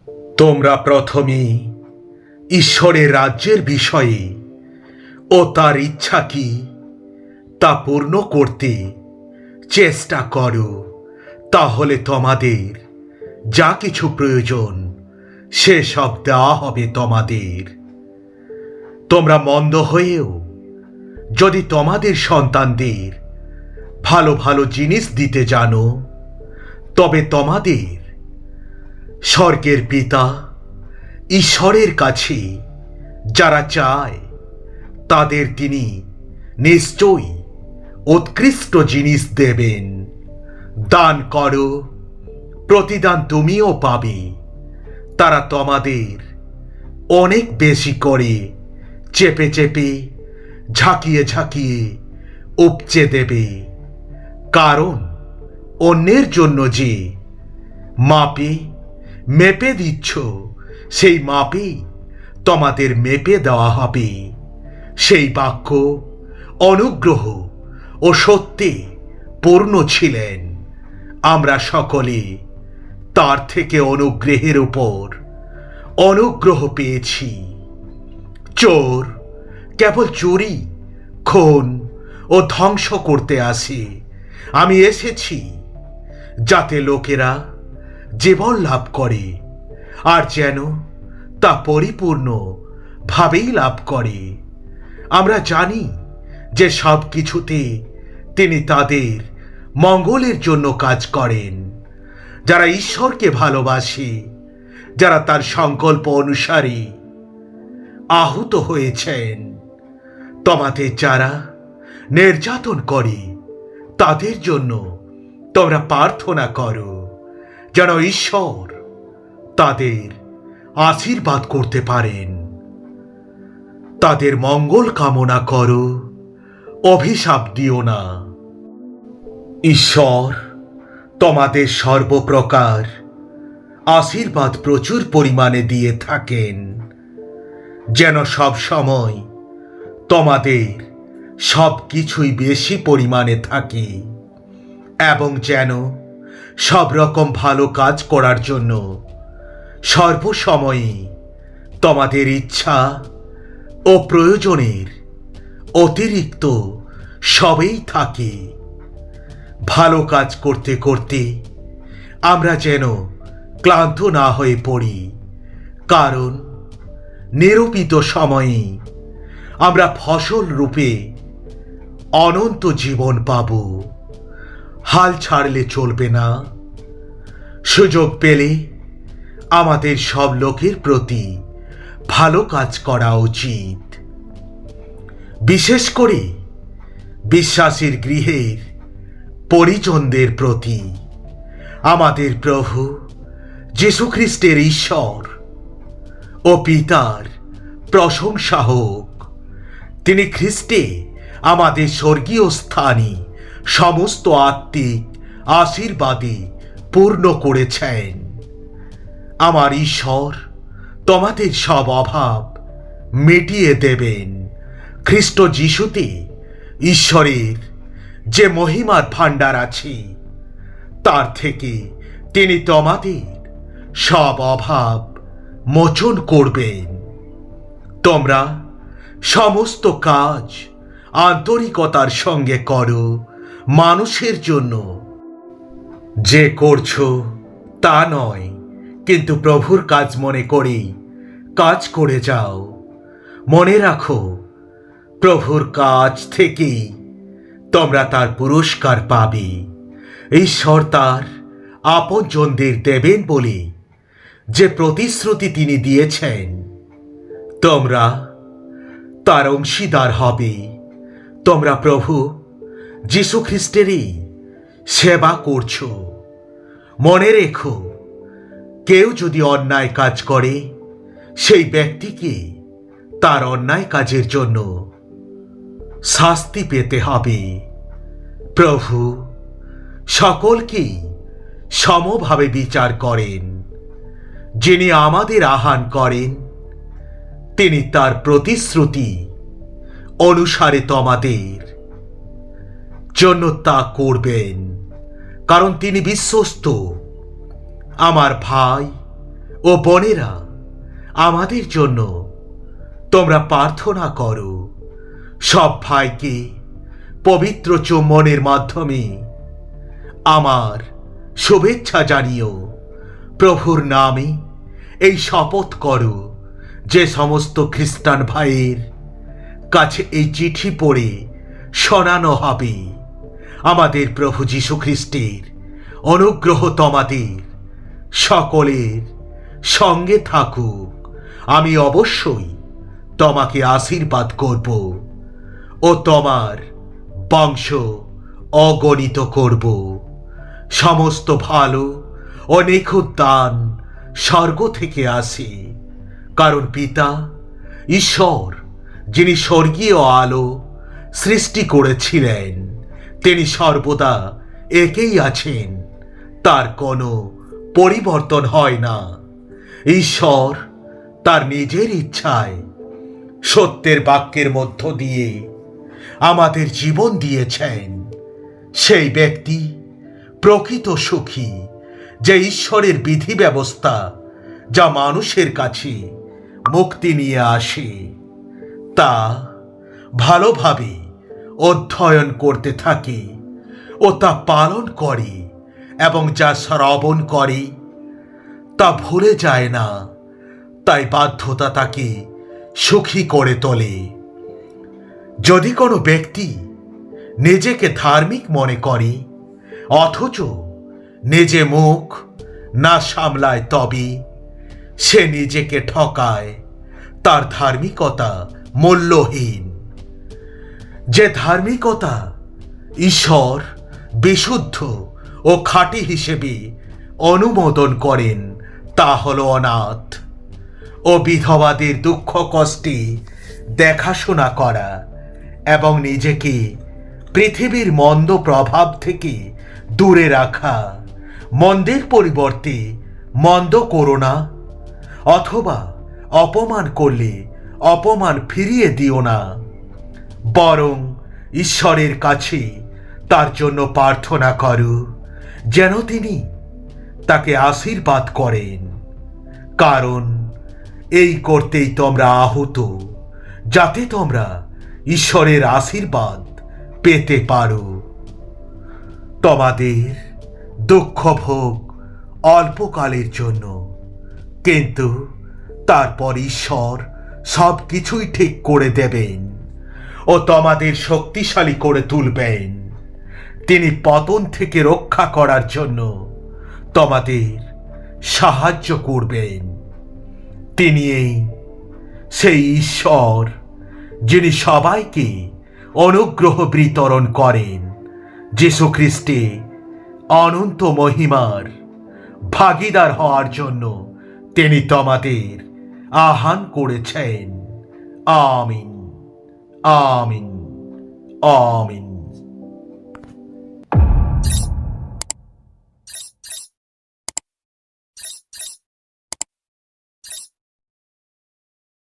তোমরা প্রথমে ঈশ্বরের রাজ্যের বিষয়ে ও তার ইচ্ছা কি তা পূর্ণ করতে চেষ্টা করো, তাহলে তোমাদের যা কিছু প্রয়োজন সেসব দেওয়া হবে তোমাদের। তোমরা মন্দ হয়েও যদি তোমাদের সন্তানদের ভালো ভালো জিনিস দিতে জানো, তবে তোমাদের স্বর্গের পিতা ঈশ্বরের কাছে যারা চায় তাদের তিনি নিশ্চয়ই উৎকৃষ্ট জিনিস দেবেন। দান করো, প্রতিদান তুমিও পাবে। তারা তোমাদের অনেক বেশি করে চেপে চেপে ঝাঁকিয়ে ঝাঁকিয়ে উপচে দেবে, কারণ অন্যের জন্য যে মাপে মেপে দিচ্ছ সেই মাপে তোমাদের মেপে দেওয়া হবে। সেই বাক্য অনুগ্রহ ও সত্যে পূর্ণ ছিলেন। আমরা সকলে তার থেকে অনুগ্রহের উপর অনুগ্রহ পেয়েছি। চোর কেবল চুরি, খুন ও ধ্বংস করতে আসে। আমি এসেছি যাতে লোকেরা জীবন লাভ করে, আর যেন তা পরিপূর্ণ ভাবেই লাভ করে। আমরা জানি যে সব কিছুতে তিনি তাদের মঙ্গলের জন্য কাজ করেন, যারা ঈশ্বরকে ভালোবাসে, যারা তার সংকল্প অনুসারে আহত হয়েছেন। তোমাদের যারা নির্যাতন করে তাদের জন্য তোমরা প্রার্থনা করো, যেন ঈশ্বর তাদের আশীর্বাদ করতে পারেন। তাদের মঙ্গল কামনা করো, অভিশাপ দিও না। ঈশ্বর তোমাদের সর্বপ্রকার আশীর্বাদ প্রচুর পরিমাণে দিয়ে থাকেন, যেন সব সময় তোমাদের সব কিছুই বেশি পরিমাণে থাকে, এবং যেন সব রকম ভালো কাজ করার জন্য সর্বসময়ে তোমাদের ইচ্ছা ও প্রয়োজনের অতিরিক্ত সবই থাকে। ভালো কাজ করতে করতে আমরা যেন ক্লান্ত না হয়ে পড়ি, কারণ নিরূপিত সময়ে আমরা ফসল রূপে অনন্ত জীবন পাব। হাল ছাড়লে চলবে না। সুযোগ পেলে আমাদের সব লোকের প্রতি ভালো কাজ করা উচিত, বিশেষ করে বিশ্বাসীর গৃহের পরিজনদের প্রতি। আমাদের প্রভু যীশু খ্রিস্টের ঈশ্বর ও পিতার প্রশংসা হোক। তিনি খ্রিস্টে আমাদের স্বর্গীয় স্থানে সমস্ত আত্মিক আশীর্বাদে পূর্ণ করেছেন। আমার ঈশ্বর তোমাদের সব অভাব মিটিয়ে দেবেন। খ্রিস্ট যিশুতে ঈশ্বরের যে মহিমার ভাণ্ডার আছে, তার থেকে তিনি তোমাদের সব অভাব মোচন করবেন। তোমরা সমস্ত কাজ আন্তরিকতার সঙ্গে করো, মানুষের জন্য। যে করছো তা নয়, কিন্তু প্রভুর কাজ মনে করেই কাজ করে যাও। মনে রাখো, প্রভুর কাজ থেকেই তোমরা তার পুরস্কার পাবে। ঈশ্বর তার আপনজনদের দেবেন বলে যে প্রতিশ্রুতি তিনি দিয়েছেন, তোমরা তার অংশীদার হবে। তোমরা প্রভু যীশু খ্রিস্টেরই সেবা করছো। মনে রেখো, কেউ যদি অন্যায় কাজ করে, সেই ব্যক্তিকে তার অন্যায় কাজের জন্য শাস্তি পেতে হবে। প্রভু সকলকেই সমভাবে বিচার করেন। যিনি আমাদের আহ্বান করেন, তিনি তার প্রতিশ্রুতি অনুসারে তোমাদের জন্য তা করবেন, কারণ তিনি বিশ্বস্ত। আমার ভাই ও বোনেরা, আমাদের জন্য তোমরা প্রার্থনা করো। সব ভাইকে পবিত্র চুম্বনের মাধ্যমে আমার শুভেচ্ছা জানিও। প্রভুর নামে এই শপথ করো যে সমস্ত খ্রিস্টান ভাইয়ের কাছে এই চিঠি পড়ে শোনানো হবে। আমাদের প্রভু যীশু খ্রিস্টের অনুগ্রহ তোমাদের সকলের সঙ্গে থাকুক। আমি অবশ্যই তোমাকে আশীর্বাদ করব ও তোমার বংশ অগণিত করব। সমস্ত ভালো ও নিখুঁত দান স্বর্গ থেকে আসে, কারণ পিতা ঈশ্বর, যিনি স্বর্গীয় আলো সৃষ্টি করেছিলেন, তিনি সর্বদা একেই আছেন। তার কোনো পরিবর্তন হয় না। ঈশ্বর তার নিজের ইচ্ছায় সত্যের বাক্যের মধ্য দিয়ে আমাদের জীবন দিয়েছেন। সেই ব্যক্তি প্রকৃত সুখী যে ঈশ্বরের বিধি ব্যবস্থা যা মানুষের কাছে মুক্তি নিয়ে আসে তা ভালোভাবে অধ্যয়ন করতে থাকে ও তা পালন করে, এবং যা শ্রবণ করে তা ভুলে যায় না। তাই বাধ্যতা তাকে সুখী করে তোলে। যদি কোনো ব্যক্তি নিজেকে ধার্মিক মনে করে অথচ নিজে মুখ না সামলায়, তবে সে নিজেকে ঠকায়। তার ধার্মিকতা মূল্যহীন। যে ধার্মিকতা ঈশ্বর বিশুদ্ধ ও খাঁটি হিসেবে অনুমোদন করেন তা হল অনাথ ও বিধবাদের দুঃখ কষ্টে দেখাশোনা করা, এবং নিজেকে পৃথিবীর মন্দ প্রভাব থেকে দূরে রাখা। মন্দের পরিবর্তে মন্দ করো না, অথবা অপমান করলে অপমান ফিরিয়ে দিও না, বরং ঈশ্বরের কাছে তার জন্য প্রার্থনা করো যেন তিনি তাকে আশীর্বাদ করেন, কারণ এই করতেই তোমরা আহত, যাতে তোমরা ঈশ্বরের আশীর্বাদ পেতে পারো। তোমাদের দুঃখ ভোগ অল্পকালের জন্য, কিন্তু তারপর ঈশ্বর সব কিছুই ঠিক করে দেবেন ও তোমাদের শক্তিশালী করে তুলবেন। তিনি পতন থেকে রক্ষা করার জন্য তোমাদের সাহায্য করবেন। তিনি সেই ঈশ্বর যিনি সবাইকে অনুগ্রহ বিতরণ করেন। যীশু খ্রিস্টে অনন্ত মহিমার ভাগীদার হওয়ার জন্য তিনি তোমাদের আহ্বান করেছেন। আমিন, আমিন, আমিন।